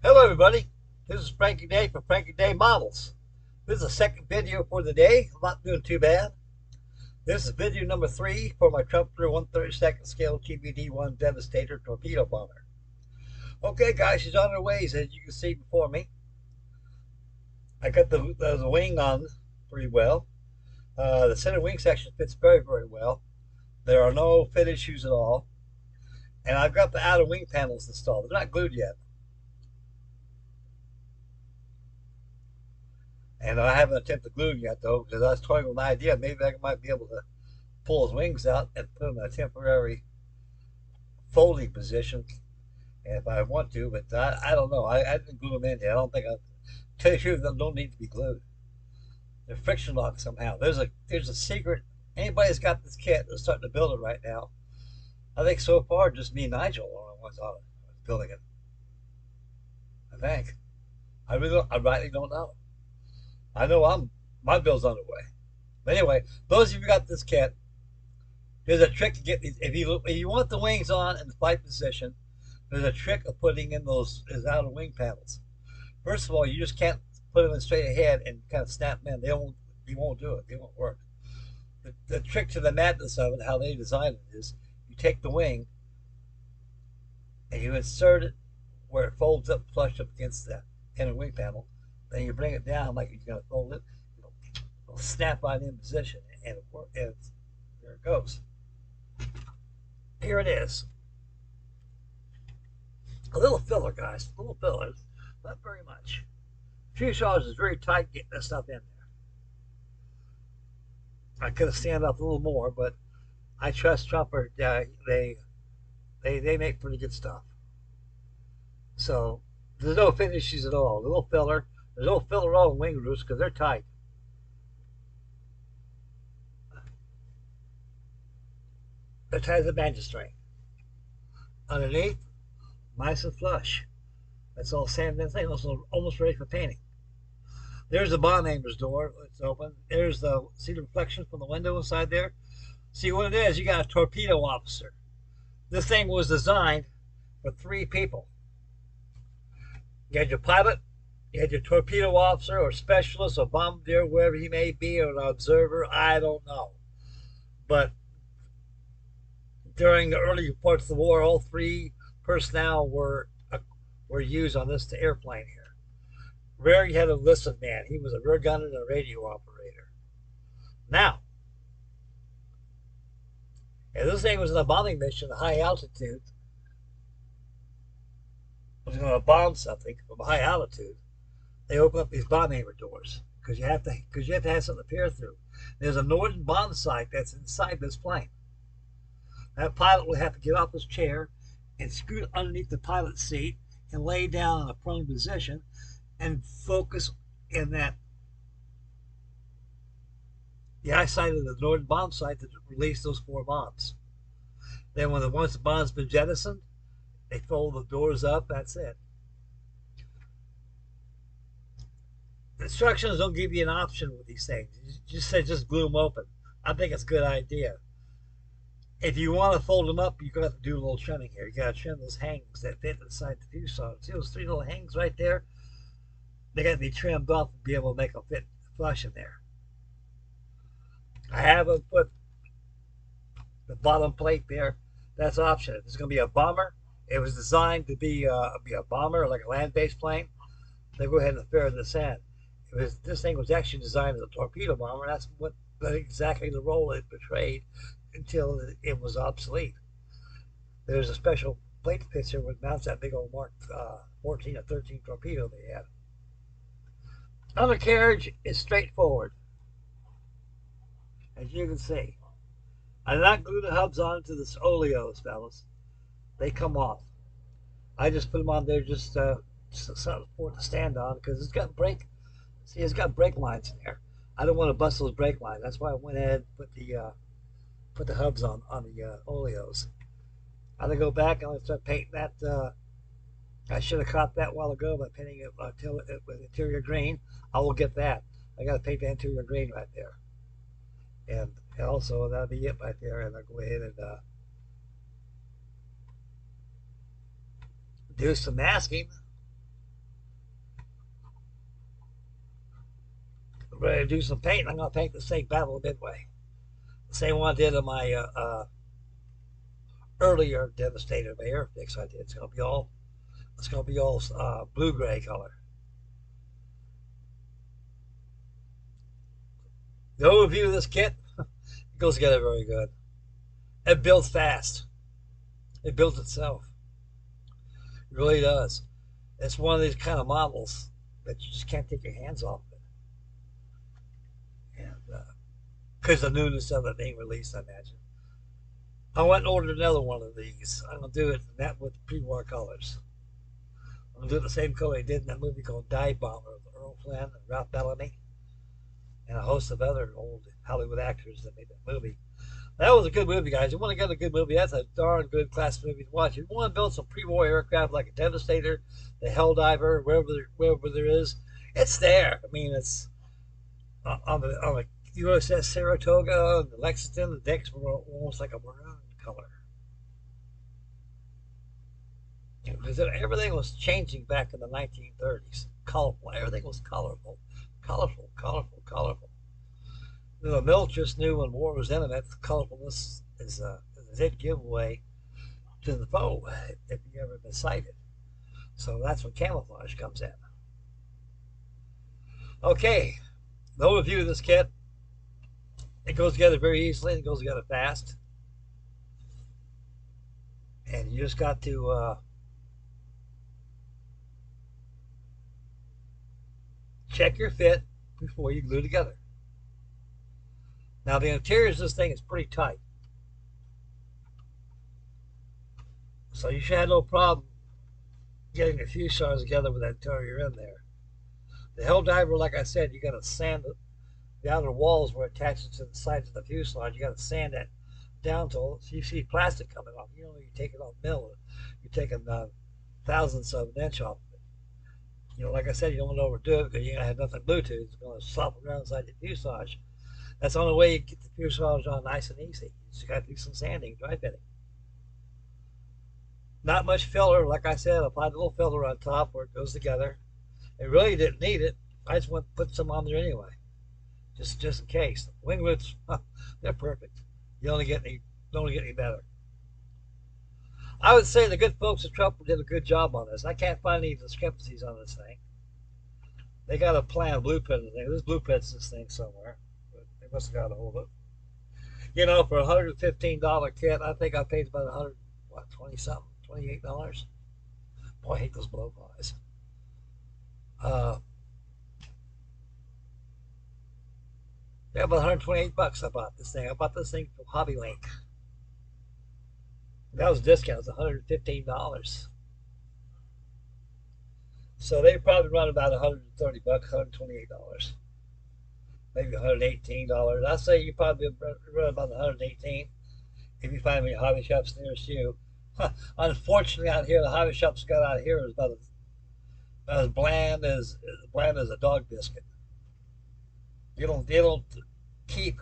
Hello everybody, this is Frankie Day for Frankie Day Models. This is the second video for the day. I'm not doing too bad. This is video number 3 for my Trumpeter 1/32 scale TBD-1 Devestator torpedo bomber. Okay guys, she's on her ways as you can see before me. I got the wing on pretty well. The center wing section fits very well. There are no fit issues at all. And I've got the outer wing panels installed. They're not glued yet. And I haven't attempted gluing yet though, because I was toying with an idea. Maybe I might be able to pull his wings out and put him in a temporary folding position if I want to, but I don't know. I didn't glue them in yet. I don't think tell you the truth, they don't need to be glued. They're friction locked somehow. There's a secret. Anybody's got this kit that's starting to build it right now. I think so far just me and Nigel are the ones on it, building it. I think. I rightly don't know. I know my build's underway. But anyway, those of you who got this kit, there's a trick to get these. If you want the wings on in the flight position, there's a trick of putting in those outer wing panels. First of all, you just can't put them in straight ahead and kind of snap them in. You won't do it. They won't work. The trick to the madness of it, how they designed it, is you take the wing and you insert it where it folds up flush up against the inner wing panel. Then you bring it down like you're going to fold it. It'll snap right in position, and there it goes. Here it is. A little filler, guys. A little filler. Not very much. Fuselage is very tight getting this stuff in there. I could have stand up a little more, but I trust Trumpeter. They make pretty good stuff. So there's no finishes at all. A little filler. There's no filler at all in wing roots because they're tight. They're tight as a banjo string. Underneath, nice and flush. That's all sand and thing. Almost ready for painting. There's the bomb aimer's door. It's open. There's see the reflection from the window inside there? See what it is? You got a torpedo officer. This thing was designed for 3 people. You had your pilot, you had your torpedo officer or specialist or bombardier, wherever he may be, or an observer. I don't know. But during the early parts of the war, all 3 personnel were used on this airplane here. Rare you had a enlisted man. He was a rear gunner and a radio operator. Now, if this thing was in a bombing mission at high altitude, was going to bomb something from a high altitude, they open up these bomb aimer doors because you have to have something to peer through. There's a northern bomb sight that's inside this plane. That pilot will have to get off his chair and scoot underneath the pilot's seat and lay down in a prone position and focus in the eyesight of the northern bomb sight to release those 4 bombs. Then once the bomb's been jettisoned, they fold the doors up. That's it. The instructions don't give you an option with these things. You just glue them open. I think it's a good idea. If you want to fold them up, you're going to have to do a little trimming here. You got to trim those hangs that fit inside the fuselage. See those 3 little hangs right there? They got to be trimmed off to be able to make them fit flush in there. I haven't put the bottom plate there. That's optional. If it's going to be a bomber, it was designed to be a bomber, like a land-based plane. They go ahead and ferret this in. This thing was actually designed as a torpedo bomber. That's exactly the role it portrayed until it was obsolete. There's a special plate picture which mounts that big old Mark 14 or 13 torpedo they had. Under carriage is straightforward, as you can see. I did not glue the hubs onto the oleos, fellas. They come off. I just put them on there just something for it to stand on because it's got brake. See, it's got brake lines in there. I don't want to bust those brake lines. That's why I went ahead and put the hubs on the oleos. I'm gonna go back and I'm gonna start painting that. I should have caught that a while ago by painting it with interior green. I will get that. I got to paint the interior green right there, and also that'll be it right there. And I'll go ahead and do some masking. ready to do some painting. I'm going to paint the same Battle of Midway. The same one I did on my earlier Devestator Air fix I did. It's going to be all blue-gray color. The overview of this kit, it goes together very good. It builds fast. It builds itself. It really does. It's one of these kind of models that you just can't take your hands off of it. And because the newness of it being released, I imagine. I went and ordered another one of these. I'm going to do it with the pre-war colors. I'm going to do it the same color they did in that movie called Dive Bomber with Earl Flynn and Ralph Bellamy and a host of other old Hollywood actors that made that movie. That was a good movie, guys. You want to get a good movie, that's a darn good class movie to watch. If you want to build some pre-war aircraft like a Devastator, the Helldiver, wherever there is, it's there. I mean, it's on the USS Saratoga, the Lexington, the decks were almost like a maroon color. Because everything was changing back in the 1930s. Colorful. Everything was colorful. Colorful, colorful, colorful. The militarists knew when war was imminent, colorfulness is a dead giveaway to the foe if you ever been sighted. So that's when camouflage comes in. Okay, the overview of this kit. It goes together very easily. It goes together fast. And you just got to check your fit before you glue together. Now the interior of this thing is pretty tight. So you should have no problem getting the fuselage together with that interior in there. The Helldiver, like I said, you got to sand the outer walls were attached to the sides of the fuselage. You got to sand that down till you see plastic coming off. You know, you take it off mill. You're taking thousandths of an inch off of it. You know, like I said, you don't want to overdo it because you're going to have nothing glued to it. It's going to slop around inside the fuselage. That's the only way you get the fuselage on nice and easy. You just got to do some sanding, dry fitting. Not much filler. Like I said, applied a little filler on top where it goes together. It really didn't need it. I just went to put some on there anyway, just in case. Wing roots, they're perfect. You don't get any better. I would say the good folks at Trumpeter did a good job on this. I can't find any discrepancies on this thing. They got a plan, blueprint of the thing. There's blueprints of this thing somewhere. But they must have got a hold of it. You know, for a $115 kit, I think I paid about $20 something, $28. Boy, I hate those blow pies. Yeah, about 128 bucks I bought this thing. I bought this thing from Hobby Link. That was a discount. It was $115. So they probably run about 130 bucks, $128. Maybe $118. I'd say you probably run about 118 if you find any hobby shops nearest you. Unfortunately, out here, the hobby shops got out here is about as bland as a dog biscuit. They don't keep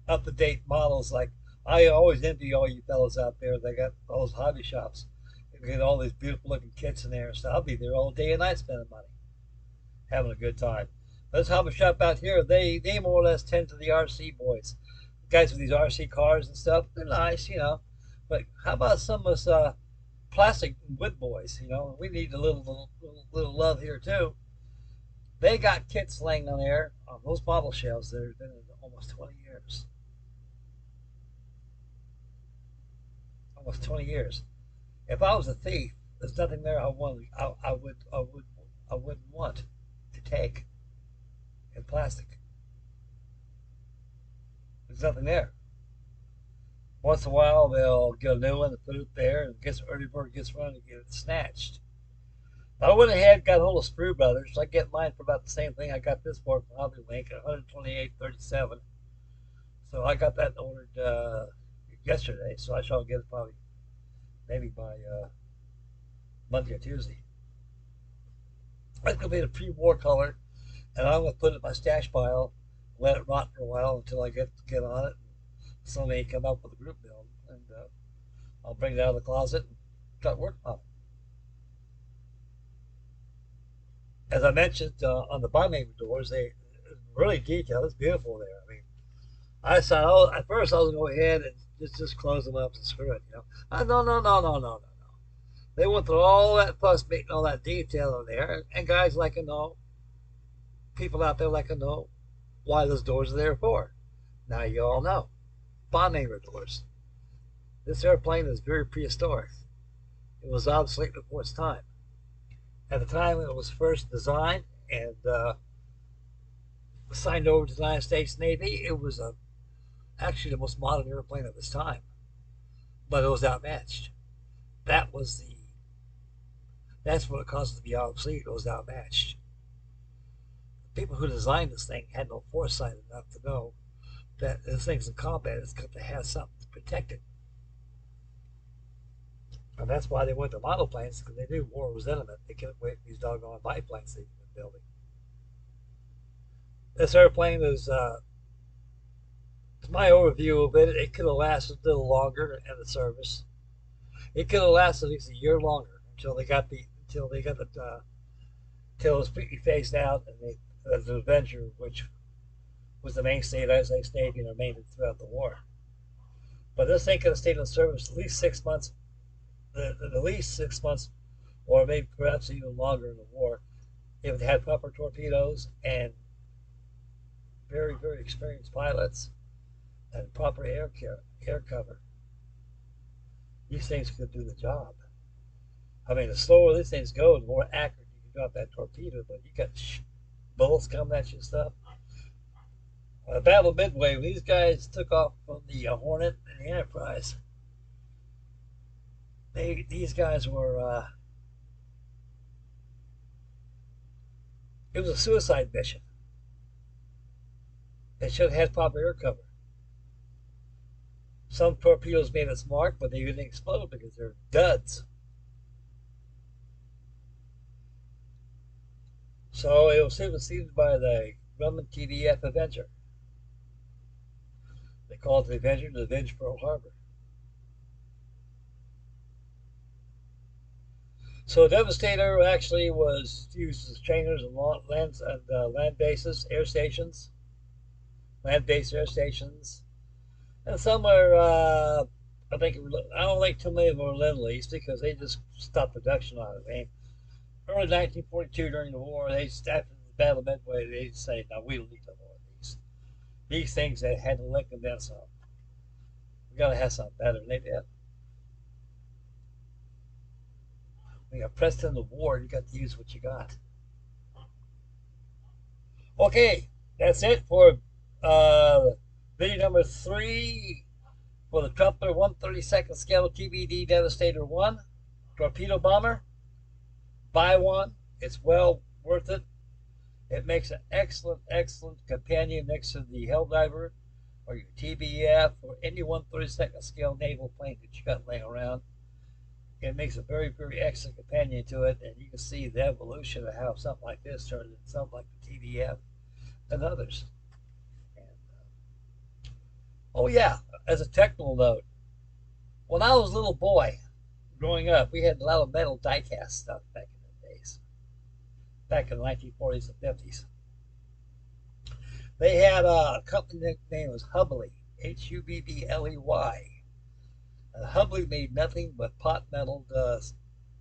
up to date models. Like I always envy all you fellas out there. They got those hobby shops. They get all these beautiful looking kits in there and stuff. I'll be there all day and night spending money, having a good time. This hobby shop out here, they more or less tend to the RC boys, guys with these RC cars and stuff. They're nice, you know. But how about some of us plastic wood boys? You know, we need a little love here too. They got kits laying on there on those bottle shelves that have been in almost 20 years. Almost 20 years. If I was a thief, there's nothing there I wouldn't want to take in plastic. There's nothing there. Once in a while, they'll get a new one and put it there, and guess early bird gets run and get it snatched. I went ahead, got a hold of Sprue Brothers. I get mine for about the same thing. I got this for from Hobby Link at $128.37. So I got that ordered yesterday. So I shall get it probably maybe by Monday or Tuesday. That's gonna be the pre-war color, and I'm gonna put it in my stash pile, let it rot for a while until I get on it. And somebody come up with a group build, and I'll bring it out of the closet and start working on it. As I mentioned on the By Name doors, really detailed. It's beautiful there. I mean, I said, oh, at first I was going to go ahead and just close them up and screw it, you know. No, no, no, no, no, no, no. They went through all that fuss making all that detail in there, and guys like to know, people out there like to know why those doors are there for. Now you all know. Bomb anchor doors. This airplane is very prehistoric. It was obsolete before its time. At the time it was first designed and signed over to the United States Navy, it was actually the most modern airplane of its time, but it was outmatched. That was the that's what it caused it to be obsolete. It was outmatched. The people who designed this thing had no foresight enough to know that this thing's in combat. It's got to have something to protect it, and that's why they went to model planes because they knew war was imminent. They couldn't wait for these doggone biplanes they've been building. This airplane is my overview of it. It could have lasted a little longer in the service. It could have lasted at least a year longer until they got the until it was completely phased out, and the Avenger, which was the mainstay of the United States Navy and remained throughout the war. But this thing could have stayed in service at least 6 months, at least 6 months, or maybe perhaps even longer in the war, if it had proper torpedoes and very, very experienced pilots and proper air cover. These things could do the job. I mean, the slower these things go, the more accurate you can drop that torpedo. But you got bullets coming at you and stuff. The Battle of Midway, when these guys took off from the Hornet and the Enterprise, these guys were. It was a suicide mission. They should have had proper air cover. Some torpedoes made its mark, but they didn't explode because they're duds. So it was superseded by the Grumman TDF Avenger. They called it the Avenger to avenge Pearl Harbor. So Devastator actually was used as trainers in land bases, air stations, land-based air stations, and some are. I don't think too many of them were Lend-Lease because they just stopped production on it. I mean, early 1942 during the war, after the Battle of Midway, they say, "No, we don't need no more of these. These things that had to link them down some. We got to have something better." And they did. When you got pressed in the war, you got to use what you got. Okay, that's it for video number 3 for the Trumpeter 132nd scale TBD Devestator 1 torpedo bomber. Buy one. It's well worth it. It makes an excellent, excellent companion next to the Helldiver or your TBF or any 132nd scale naval plane that you got laying around. It makes a very, very excellent companion to it, and you can see the evolution of how something like this turns into something like the TBF and others. And, oh yeah, as a technical note, when I was a little boy growing up, we had a lot of metal die-cast stuff back in the days, back in the 1940s and 50s. They had a company name was Hubley, Hubbley. Hubley made nothing but pot metal,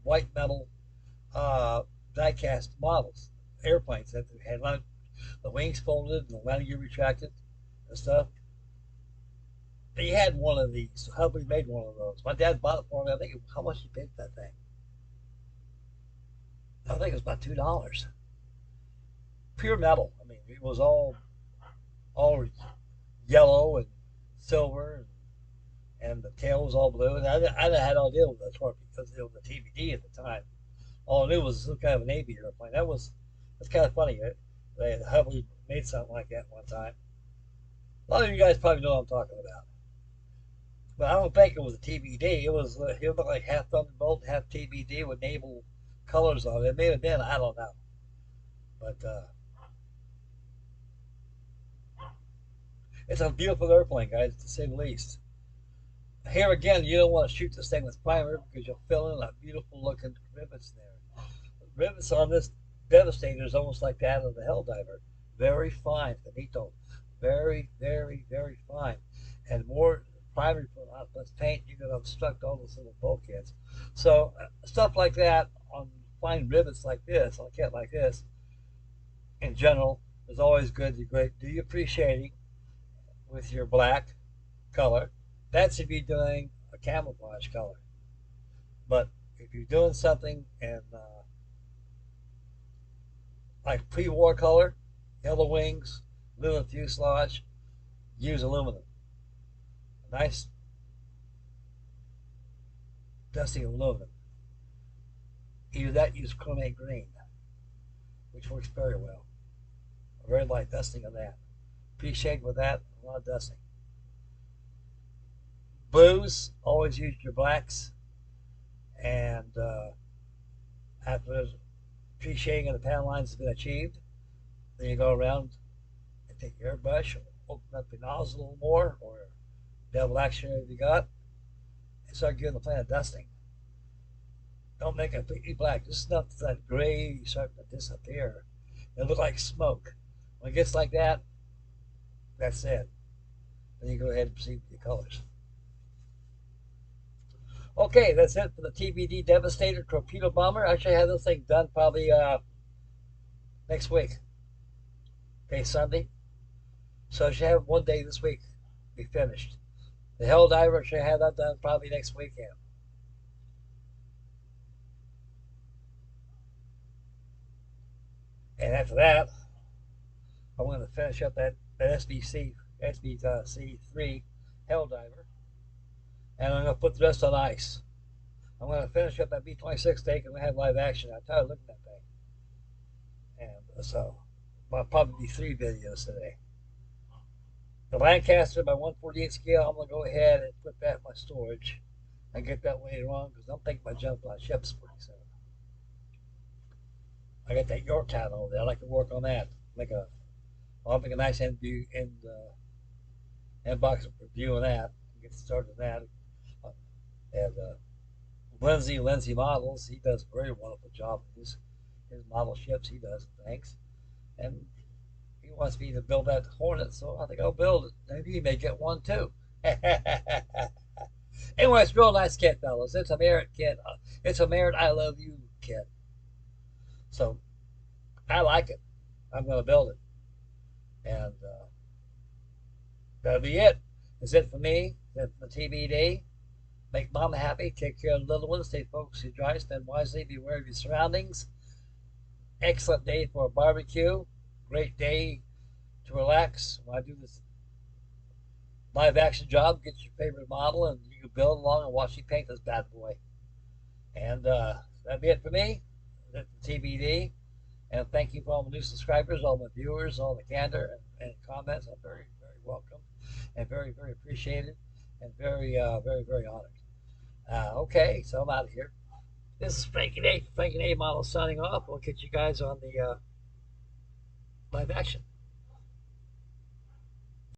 white metal die-cast models, airplanes that had the wings folded and the landing gear retracted and stuff. They had one of these. Hubley made one of those. My dad bought it for me. I think how much he paid for that thing? I think it was about $2. Pure metal. I mean, it was all yellow and silver, and the tail was all blue. And I had no idea what the torpedo because it was a TBD at the time. All I knew was some kind of a Navy airplane. That's kind of funny. They Hubley made something like that one time. A lot of you guys probably know what I'm talking about. But I don't think it was a TBD. It looked like half Thunderbolt, half TBD with naval colors on it. It may have been, I don't know. But it's a beautiful airplane, guys, to say the least. Here again, you don't want to shoot this thing with primer because you'll fill in a beautiful looking rivets there. The rivets on this Devastator is almost like that of the Helldiver. very fine, finito, very, very, very fine, and more primary put on less paint, you're going to obstruct all those little bulkheads. So stuff like that on fine rivets like this, on a kit like this, in general, is always good to do your pre-shading with your black color. That's if you're doing a camouflage color. But if you're doing something in like pre-war color, yellow wings, aluminum fuselage, use aluminum. A nice dusting of aluminum. Either that, use chromate green, which works very well. A very light dusting of that. Pre-shade with that, a lot of dusting. Blues, always use your blacks. And after the pre-shading of the panel lines has been achieved, then you go around and take your airbrush, open up the nozzle a little more, or double action if you got, and start giving the plant a dusting. Don't make it completely black. Just enough that gray starting to disappear. It'll look like smoke. When it gets like that, that's it. Then you go ahead and proceed with your colors. Okay, that's it for the TBD Devastator torpedo bomber. I should have this thing done probably next week. Okay, Sunday. So I should have one day this week be finished. The Hell Diver, I should have that done probably next weekend. And after that, I'm going to finish up that SBC3 Hell Diver. And I'm going to put the rest on ice. I'm going to finish up that B-26 take and we have live action. I'm tired of looking at that thing. And so, I'll probably be 3 videos today. The Lancaster by 148 scale, I'm going to go ahead and put that in my storage and get that later on because I'm thinking about jumping on ships pretty soon. I got that Yorktown over there. I like to work on that. I'll make a nice end box review of that. Get started on that. And Lindsay Models, he does a very wonderful job with his model ships he does and things. And he wants me to build that Hornet, so I think I'll build it. Maybe he may get one too. Anyway, it's a real nice kit, fellas. It's a Merit kit. It's a Merit I Love You kit. So I like it. I'm going to build it. And that'll be it. That's it for me. That's the TBD. Make mama happy. Take care of the little ones. Stay focused, stay dry, stand wisely, beware of your surroundings. Excellent day for a barbecue. Great day to relax. When I do this live action job, get your favorite model and you can build along and watch me paint this bad boy. And that'd be it for me. That's the TBD. And thank you for all the new subscribers, all my viewers, all the candor and comments. I'm very, very welcome and very, very appreciated and very, very, very honored. Okay, so I'm out of here. This is Frankie A. Frankie A. Model signing off. We'll catch you guys on the live action.